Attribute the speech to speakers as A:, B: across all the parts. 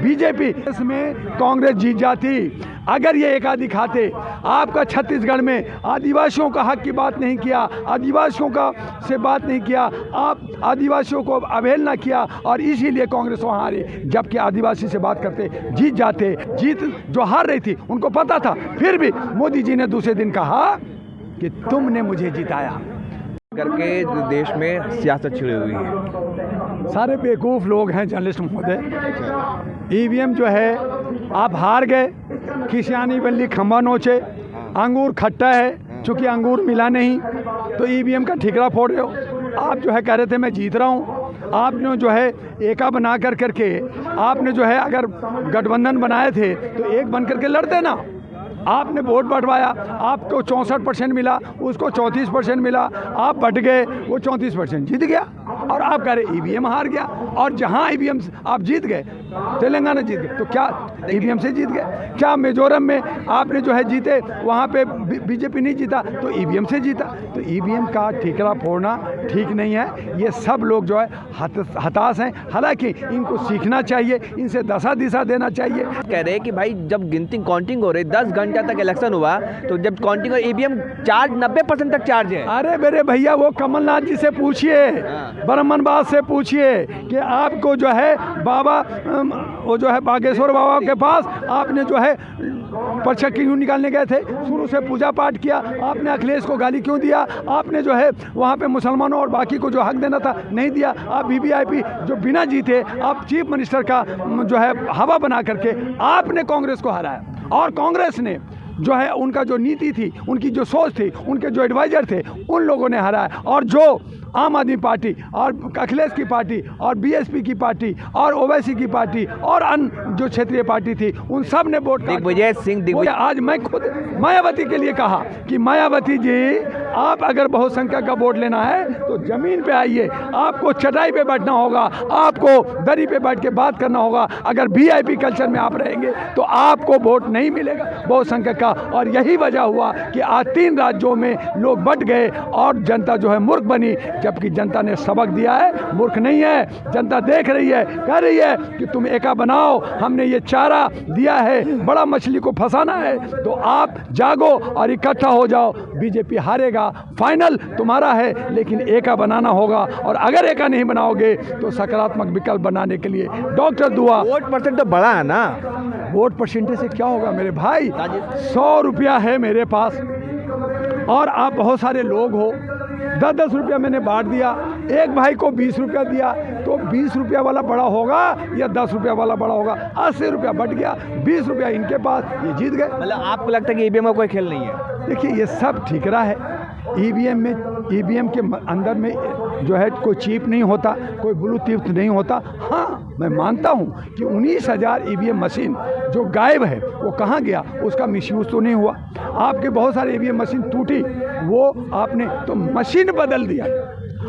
A: BJP इसमें कांग्रेस जीत जाती अगर ये एक आदि खाते। आपका छत्तीसगढ़ में आदिवासियों का हक की बात नहीं किया, आदिवासियों का से बात नहीं किया, आप आदिवासियों को अवहेलना किया और इसीलिए कांग्रेस वहाँ हारी। जबकि आदिवासी से बात करते जीत जाते। जीत जो हार रही थी उनको पता था, फिर भी मोदी जी ने दूसरे दिन कहा कि तुमने मुझे जिताया
B: करके देश में सियासत छिड़ी हुई है।
A: सारे बेवकूफ़ लोग हैं जर्नलिस्ट महोदय। ईवीएम जो है आप हार गए, किसानी बल्ली खंबा नोचे, अंगूर खट्टा है, चूँकि अंगूर मिला नहीं तो ईवीएम का ठिकरा फोड़ रहे हो। आप जो है कह रहे थे मैं जीत रहा हूँ, आपने जो है एका बना करके आपने जो है अगर गठबंधन बनाए थे तो एक बन करके लड़ते ना। आपने वोट बंटवाया, आपको 64% मिला, उसको 34% मिला, आप बट गए, वो 34% जीत गया और आप कह रहे ईवीएम हार गया। और जहां ईवीएम आप जीत गए, तेलंगाना जीत गए, तो क्या ईवीएम से जीत गए? क्या मिजोरम में आपने जो है जीते, वहां पे बीजेपी नहीं जीता तो ईवीएम से जीता? तो ईवीएम का ठिकरा फोड़ना ठीक नहीं है। ये सब लोग जो है हताश हैं। हालांकि इनको सीखना चाहिए, इनसे दशा दिशा देना चाहिए।
B: कह रहे हैं कि भाई जब गिनती काउंटिंग हो रही 10 घंटे तक इलेक्शन हुआ तो जब काउंटिंग और ईवीएम चार्ज 90% तक चार्ज है।
A: अरे मेरे भैया वो कमलनाथ जी से पूछिए, ब्रह्मनबाज से पूछिए कि आपको जो है बाबा वो जो है बागेश्वर बाबा के पास आपने जो है पर्चा क्यों निकालने गए थे? शुरू से पूजा पाठ किया, आपने अखिलेश को गाली क्यों दिया? आपने जो है वहाँ पे मुसलमानों और बाकी को जो हक देना था नहीं दिया। आप वीवीआईपी जो बिना जीते आप चीफ मिनिस्टर का जो है हवा बना करके आपने कांग्रेस को हराया। और कांग्रेस ने जो है उनका जो नीति थी, उनकी जो सोच थी, उनके जो एडवाइज़र थे, उन लोगों ने हराया। और जो आम आदमी पार्टी और अखिलेश की पार्टी और बीएसपी की पार्टी और ओवैसी की पार्टी और अन्य जो क्षेत्रीय पार्टी थी, उन सब ने वोट
B: दिग्विजय सिंह
A: आज मैं खुद मायावती के लिए कहा कि मायावती जी आप अगर बहुसंख्यक का वोट लेना है तो ज़मीन पे आइए, आपको चटाई पे बैठना होगा, आपको दरी पे बैठ के बात करना होगा। अगर वीआईपी कल्चर में आप रहेंगे तो आपको वोट नहीं मिलेगा बहुसंख्यक का। और यही वजह हुआ कि आज 3 राज्यों में लोग बट गए और जनता जो है मूर्ख बनी। जबकि जनता ने सबक दिया है, मूर्ख नहीं है। जनता देख रही है, कह रही है कि तुम एका बनाओ, हमने ये चारा दिया है, बड़ा मछली को फंसाना है, तो आप जागो और इकट्ठा हो जाओ। बीजेपी हारेगा, फाइनल तुम्हारा है, लेकिन एका बनाना होगा। और अगर एका नहीं बनाओगे तो सकारात्मक विकल्प बनाने के लिए डॉक्टर दुआ।
B: वोट परसेंट तो बड़ा है ना।
A: वोट परसेंटेज से क्या होगा मेरे भाई? 100 रुपया है मेरे पास और आप बहुत सारे लोग हो, 10-10 रुपया मैंने बांट दिया, एक भाई को 20 रुपया दिया, तो 20 रुपया वाला बड़ा होगा या 10 रुपया वाला बड़ा होगा? 80 रुपया बट गया, 20 रुपया इनके पास, ये जीत गए।
B: मतलब आपको लगता है कि ईवीएम का कोई खेल नहीं है?
A: देखिए ये सब ठीकरा है। ईवीएम के अंदर में जो है कोई चिप नहीं होता, कोई ब्लूटूथ नहीं होता। हाँ मैं मानता हूँ कि 19,000 ईवीएम मशीन जो गायब है वो कहाँ गया, उसका मिसयूज़ तो नहीं हुआ। आपके बहुत सारे ईवीएम मशीन टूटी, वो आपने तो मशीन बदल दिया।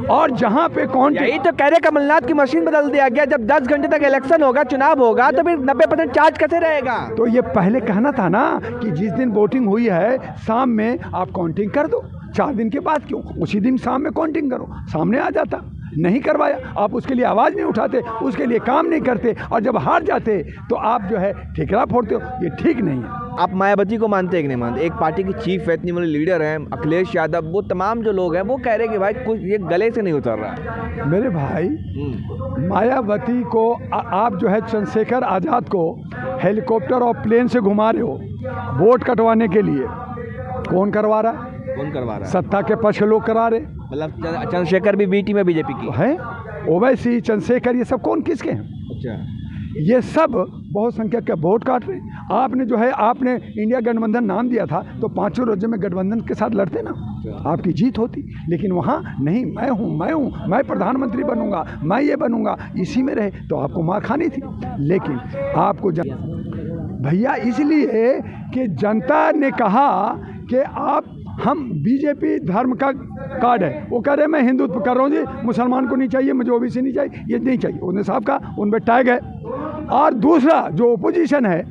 A: और जहाँ पे कौन
B: यही तो कह रहे कमलनाथ की मशीन बदल दिया गया। जब 10 घंटे तक इलेक्शन होगा, चुनाव होगा, तो फिर 90% चार्ज कैसे रहेगा?
A: तो ये पहले कहना था ना कि जिस दिन वोटिंग हुई है शाम में आप काउंटिंग कर दो। 4 दिन के बाद क्यों? उसी दिन शाम में काउंटिंग करो, सामने आ जाता। नहीं करवाया, आप उसके लिए आवाज़ नहीं उठाते, उसके लिए काम नहीं करते, और जब हार जाते तो आप जो है ठिकरा फोड़ते हो। ये ठीक नहीं है।
B: आप मायावती को मानते हैं कि नहीं मानते? एक पार्टी की चीफ है, इतनी बड़ी लीडर हैं, अखिलेश यादव, वो तमाम जो लोग हैं वो कह रहे हैं कि भाई कुछ ये गले से नहीं उतर रहा।
A: मेरे भाई मायावती को आप जो है चंद्रशेखर आज़ाद को हेलीकॉप्टर और प्लेन से घुमा रहे हो वोट कटवाने के लिए। कौन करवा रहा है?
B: कौन करवा रहा है?
A: सत्ता के पक्ष लोग करा रहे।
B: मतलब चंद्रशेखर भी बीटी में बीजेपी की
A: है, ओवैसी चंद्रशेखर ये सब कौन किसके हैं?
B: अच्छा,
A: ये सब बहुसंख्यक का वोट काट रहे। आपने जो है आपने इंडिया गठबंधन नाम दिया था तो 5 राज्यों में गठबंधन के साथ लड़ते ना, आपकी जीत होती। लेकिन वहाँ नहीं, मैं प्रधानमंत्री बनूंगा, मैं ये बनूंगा, इसी में रहे तो आपको मार खानी थी। लेकिन आपको भैया इसलिए कि जनता ने कहा कि हम बीजेपी धर्म का कार्ड है, वो कह रहे मैं हिंदुत्व कर रहा हूँ जी, मुसलमान को नहीं चाहिए, मुझे ओबीसी नहीं चाहिए, ये नहीं चाहिए, उन्हें साहब का उन पर टैग है। और दूसरा जो ओपोजिशन है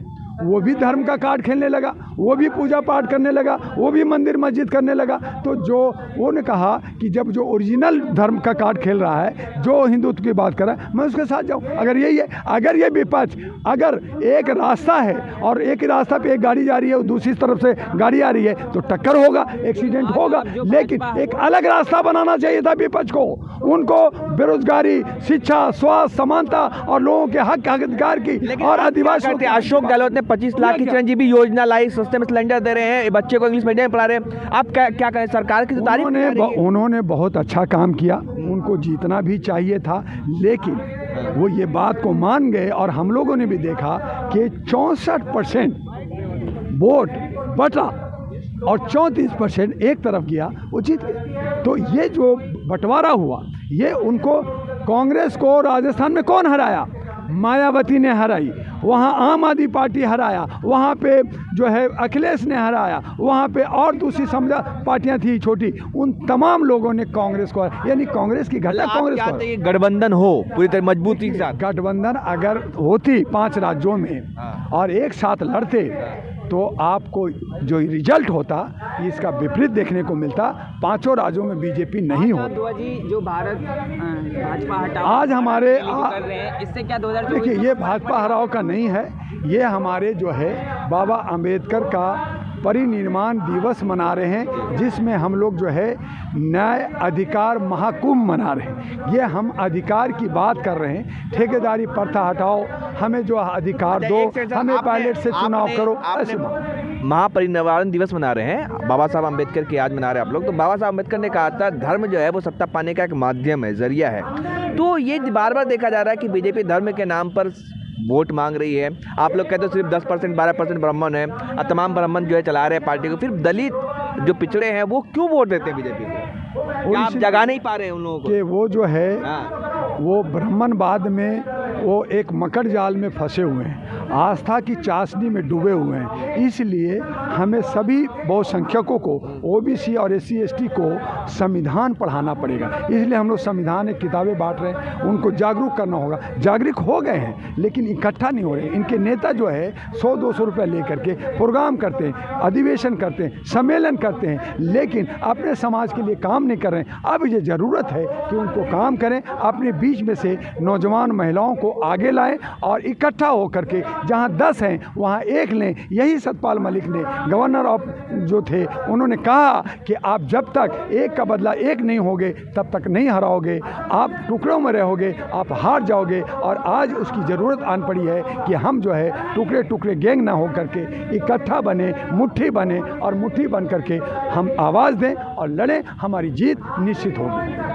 A: वो भी धर्म का कार्ड खेलने लगा, वो भी पूजा पाठ करने लगा, वो भी मंदिर मस्जिद करने लगा। तो जो उन्होंने कहा कि जब जो ओरिजिनल धर्म का कार्ड खेल रहा है, जो हिंदुत्व की बात कर रहा है, मैं उसके साथ जाऊँ। अगर यही है, अगर ये विपक्ष, अगर एक रास्ता है और एक ही रास्ता पे एक गाड़ी जा रही है और दूसरी तरफ से गाड़ी आ रही है, तो टक्कर होगा, एक्सीडेंट होगा। लेकिन एक अलग रास्ता बनाना चाहिए था विपक्ष को। उनको बेरोजगारी, शिक्षा, स्वास्थ्य, समानता और लोगों के हक अधिकार की और आदिवासियों
B: करते अशोक गहलोत ने 25 लाख की चिरंजीवी योजना लाई, सस्ते में सिलेंडर दे रहे हैं, बच्चे को इंग्लिश मीडियम में पढ़ा रहे हैं। आप क्या कहें, सरकार की तो तारीफ कर रही है।
A: उन्होंने बहुत अच्छा काम किया, उनको जीतना भी चाहिए था, लेकिन वो ये बात को मान गए और हम लोगों ने भी देखा कि 64% वोट बटा और 34% एक तरफ गया, वो जीत गए। तो ये जो बंटवारा हुआ, ये उनको, कांग्रेस को राजस्थान में कौन हराया? मायावती ने हराई, वहाँ आम आदमी पार्टी हराया, वहाँ पे जो है अखिलेश ने हराया, वहाँ पे और दूसरी समझा पार्टियां थी छोटी, उन तमाम लोगों ने कांग्रेस को, यानी कांग्रेस की घटना कांग्रेस को।
B: गठबंधन हो पूरी तरह मजबूती के साथ,
A: गठबंधन अगर होती 5 राज्यों में और एक साथ लड़ते, तो आपको जो रिजल्ट होता इसका विपरीत देखने को मिलता। 5 राज्यों में बीजेपी नहीं होती।
C: जो भारत भाजपा हटाओ
A: आज हमारे
C: कर रहे हैं, इससे क्या 2024
A: देखिए, ये भाजपा हराव का नहीं है, ये हमारे जो है बाबा अंबेडकर का परिनिर्वाण दिवस मना रहे हैं, जिसमें हम लोग जो है न्याय अधिकार महाकुंभ मना रहे हैं। ये हम अधिकार की बात कर रहे हैं, ठेकेदारी प्रथा हटाओ, हमें जो अधिकार दो, हमें पायलट से चुनाव करो, ऐसे
B: महापरिनिर्वाण दिवस मना रहे हैं, बाबा साहब अम्बेडकर की याद मना रहे हैं आप लोग। तो बाबा साहब अम्बेडकर ने कहा था धर्म जो है वो सत्ता पाने का एक माध्यम है, जरिया है। तो ये बार बार देखा जा रहा है कि बीजेपी धर्म के नाम पर वोट मांग रही है। आप लोग कहते हो सिर्फ 10% 12% ब्राह्मण है, और तमाम ब्राह्मण जो है चला रहे हैं पार्टी को, फिर दलित जो पिछड़े हैं वो क्यों वोट देते हैं बीजेपी को? आप जगा नहीं पा रहे हैं उन लोगों को
A: कि वो जो है वो ब्राह्मणवाद में वो एक मकर जाल में फंसे हुए हैं, आस्था की चाशनी में डूबे हुए हैं। इसलिए हमें सभी बहुसंख्यकों को, ओबीसी और SC ST को संविधान पढ़ाना पड़ेगा। इसलिए हम लोग संविधान एक किताबें बांट रहे हैं, उनको जागरूक करना होगा। जागरूक हो गए हैं लेकिन इकट्ठा नहीं हो रहे। इनके नेता जो है 100-200 रुपये लेकर के प्रोग्राम करते हैं, अधिवेशन करते हैं, सम्मेलन करते हैं, लेकिन अपने समाज के लिए काम नहीं कर रहे हैं। अब ये ज़रूरत है कि उनको काम करें, अपने बीच में से नौजवान महिलाओं को आगे लाएं और इकट्ठा होकर के जहां 10 हैं वहां 1 लें। यही सतपाल मलिक ने, गवर्नर ऑफ जो थे, उन्होंने कहा कि आप जब तक 1 का बदला 1 नहीं होगे तब तक नहीं हराओगे, आप टुकड़ों में रहोगे, आप हार जाओगे। और आज उसकी ज़रूरत आन पड़ी है कि हम जो है टुकड़े टुकड़े गैंग ना हो करके इकट्ठा बने, मुट्ठी बने, और मुट्ठी बन करके हम आवाज़ दें और लड़ें। हमारी जीत निश्चित होगी।